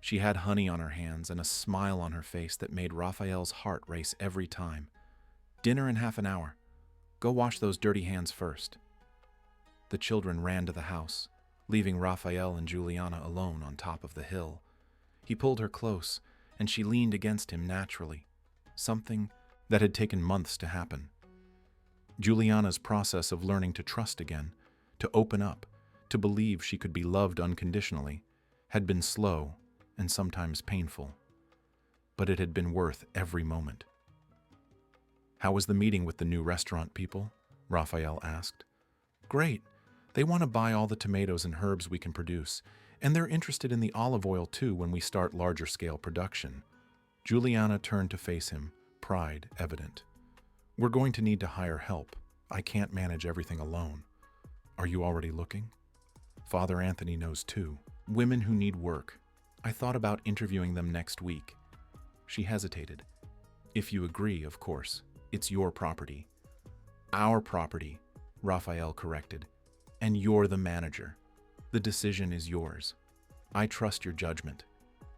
She had honey on her hands and a smile on her face that made Raphael's heart race every time. Dinner in half an hour. Go wash those dirty hands first. The children ran to the house, leaving Raphael and Juliana alone on top of the hill. He pulled her close, and she leaned against him naturally. Something that had taken months to happen. Juliana's process of learning to trust again, to open up, to believe she could be loved unconditionally, had been slow and sometimes painful, but it had been worth every moment. "How was the meeting with the new restaurant people?" Raphael asked. "Great. They want to buy all the tomatoes and herbs we can produce, and they're interested in the olive oil too when we start larger-scale production." Juliana turned to face him, pride evident. "We're going to need to hire help. I can't manage everything alone. Are you already looking?" "Father Anthony knows too. Women who need work. I thought about interviewing them next week." She hesitated. "If you agree, of course. It's your property." "Our property," Raphael corrected. "And you're the manager. The decision is yours. I trust your judgment."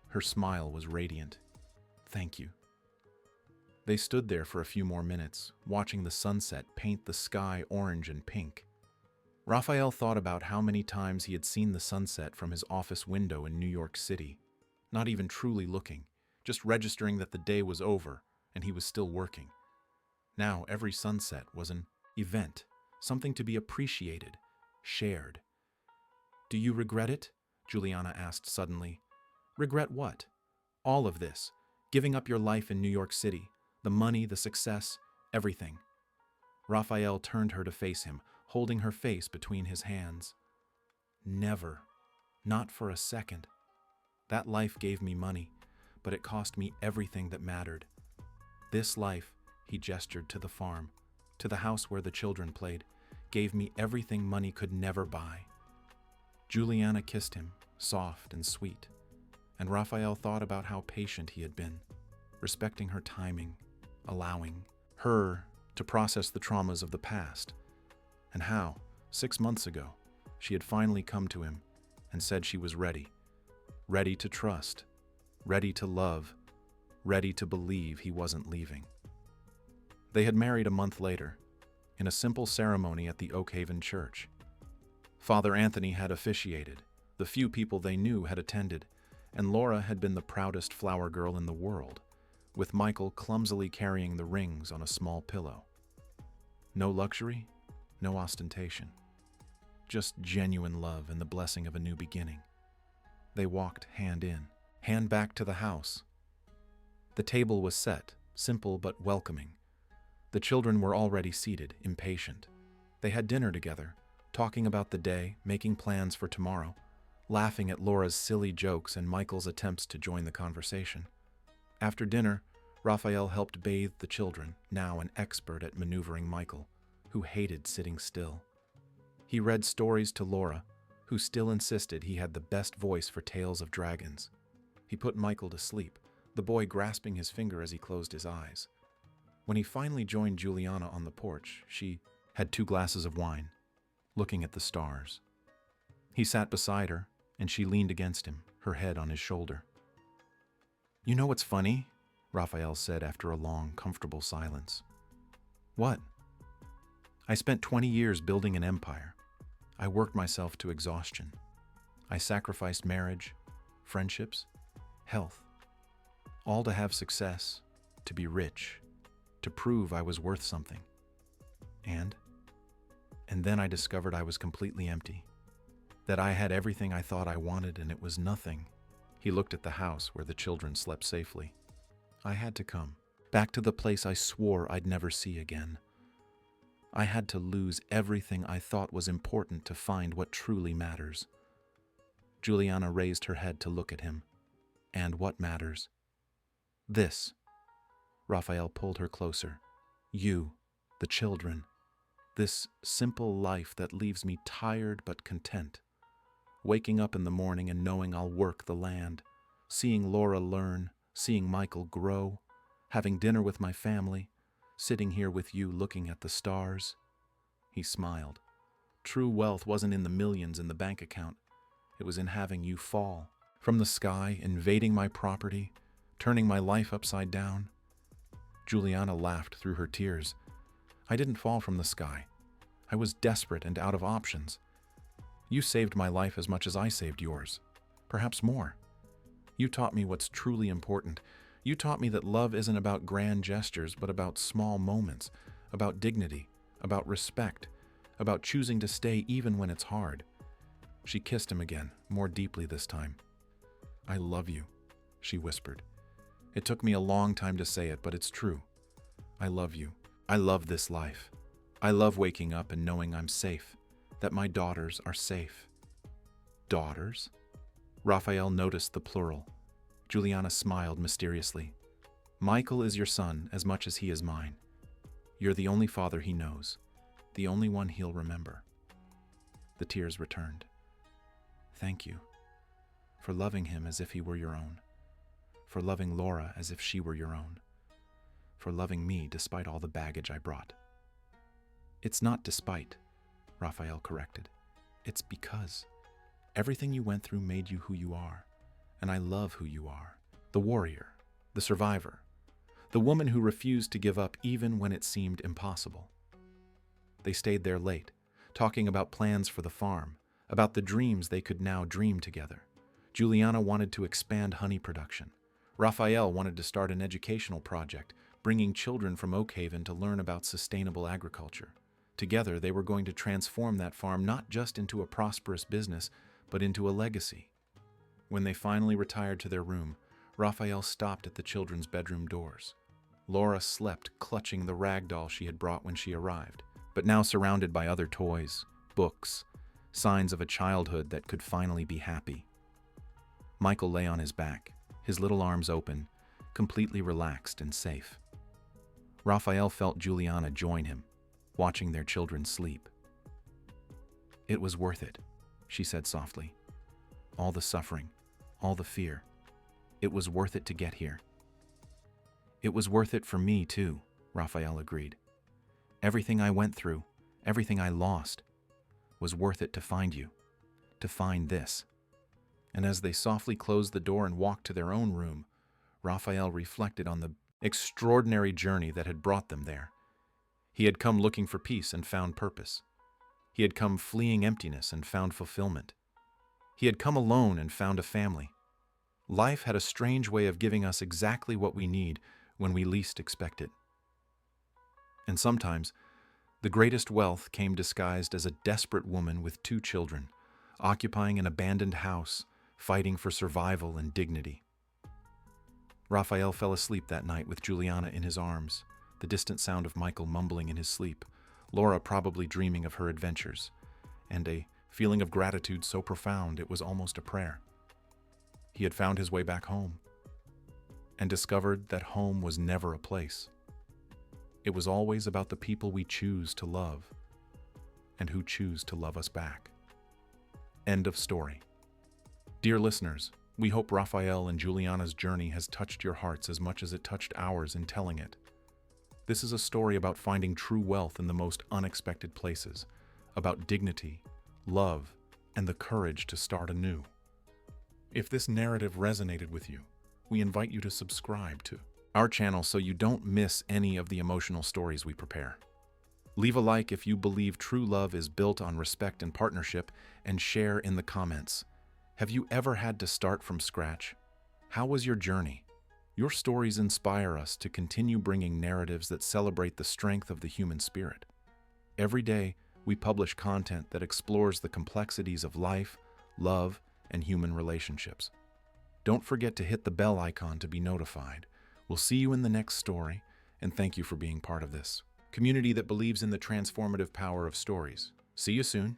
Her smile was radiant. "Thank you." They stood there for a few more minutes, watching the sunset paint the sky orange and pink. Raphael thought about how many times he had seen the sunset from his office window in New York City, not even truly looking, just registering that the day was over and he was still working. Now every sunset was an event, something to be appreciated, shared. "Do you regret it?" Juliana asked suddenly. "Regret what?" "All of this. Giving up your life in New York City. The money, the success, everything." Raphael turned her to face him, holding her face between his hands. "Never. Not for a second. That life gave me money, but it cost me everything that mattered. This life," he gestured to the farm, to the house where the children played, "gave me everything money could never buy." Juliana kissed him, soft and sweet, and Raphael thought about how patient he had been, respecting her timing, allowing her to process the traumas of the past, and how, 6 months ago, she had finally come to him and said she was ready to trust, ready to love, ready to believe he wasn't leaving. They had married a month later, in a simple ceremony at the Oak Haven Church. Father Anthony had officiated, the few people they knew had attended, and Laura had been the proudest flower girl in the world, with Michael clumsily carrying the rings on a small pillow. No luxury, no ostentation. Just genuine love and the blessing of a new beginning. They walked hand in, hand back to the house. The table was set, simple but welcoming. The children were already seated, impatient. They had dinner together, talking about the day, making plans for tomorrow, laughing at Laura's silly jokes and Michael's attempts to join the conversation. After dinner, Raphael helped bathe the children, now an expert at maneuvering Michael, who hated sitting still. He read stories to Laura, who still insisted he had the best voice for tales of dragons. He put Michael to sleep, the boy grasping his finger as he closed his eyes. When he finally joined Juliana on the porch, she had 2 glasses of wine, looking at the stars. He sat beside her, and she leaned against him, her head on his shoulder. "You know what's funny?" Raphael said after a long, comfortable silence. "What?" "I spent 20 years building an empire. I worked myself to exhaustion. I sacrificed marriage, friendships, health, all to have success, to be rich, to prove I was worth something. And then I discovered I was completely empty, that I had everything I thought I wanted and it was nothing." He looked at the house where the children slept safely. "I had to come, back to the place I swore I'd never see again. I had to lose everything I thought was important to find what truly matters." Juliana raised her head to look at him. "And what matters?" "This." Raphael pulled her closer. "You, the children. This simple life that leaves me tired but content. Waking up in the morning and knowing I'll work the land, seeing Laura learn, seeing Michael grow, having dinner with my family, sitting here with you looking at the stars." He smiled. "True wealth wasn't in the millions in the bank account. It was in having you fall from the sky, invading my property, turning my life upside down." Juliana laughed through her tears. "I didn't fall from the sky. I was desperate and out of options. You saved my life as much as I saved yours, perhaps more. You taught me what's truly important. You taught me that love isn't about grand gestures, but about small moments, about dignity, about respect, about choosing to stay even when it's hard. She kissed him again, more deeply this time. I love you, she whispered. It took me a long time to say it, but it's true. I love you. I love this life. I love waking up and knowing I'm safe, that my daughters are safe. Daughters? Raphael noticed the plural. Juliana smiled mysteriously. Michael is your son as much as he is mine. You're the only father he knows, the only one he'll remember. The tears returned. Thank you for loving him as if he were your own, for loving Laura as if she were your own, for loving me despite all the baggage I brought. It's not despite, Raphael corrected. It's because. Everything you went through made you who you are, and I love who you are. The warrior, the survivor, the woman who refused to give up even when it seemed impossible. They stayed there late, talking about plans for the farm, about the dreams they could now dream together. Juliana wanted to expand honey production. Raphael wanted to start an educational project, bringing children from Oakhaven to learn about sustainable agriculture. Together, they were going to transform that farm not just into a prosperous business, but into a legacy. When they finally retired to their room, Raphael stopped at the children's bedroom doors. Laura slept, clutching the rag doll she had brought when she arrived, but now surrounded by other toys, books, signs of a childhood that could finally be happy. Michael lay on his back, his little arms open, completely relaxed and safe. Raphael felt Juliana join him, watching their children sleep. It was worth it, she said softly. All the suffering, all the fear. It was worth it to get here. It was worth it for me too, Raphael agreed. Everything I went through, everything I lost, was worth it to find you, to find this. And as they softly closed the door and walked to their own room, Raphael reflected on the extraordinary journey that had brought them there. He had come looking for peace and found purpose. He had come fleeing emptiness and found fulfillment. He had come alone and found a family. Life had a strange way of giving us exactly what we need when we least expect it. And sometimes, the greatest wealth came disguised as a desperate woman with 2 children, occupying an abandoned house, fighting for survival and dignity. Raphael fell asleep that night with Juliana in his arms, the distant sound of Michael mumbling in his sleep, Laura probably dreaming of her adventures, and a feeling of gratitude so profound it was almost a prayer. He had found his way back home, and discovered that home was never a place. It was always about the people we choose to love, and who choose to love us back. End of story. Dear listeners, we hope Raphael and Juliana's journey has touched your hearts as much as it touched ours in telling it. This is a story about finding true wealth in the most unexpected places, about dignity, love, and the courage to start anew. If this narrative resonated with you, we invite you to subscribe to our channel so you don't miss any of the emotional stories we prepare. Leave a like if you believe true love is built on respect and partnership, and share in the comments. Have you ever had to start from scratch? How was your journey? Your stories inspire us to continue bringing narratives that celebrate the strength of the human spirit. Every day, we publish content that explores the complexities of life, love, and human relationships. Don't forget to hit the bell icon to be notified. We'll see you in the next story, and thank you for being part of this community that believes in the transformative power of stories. See you soon.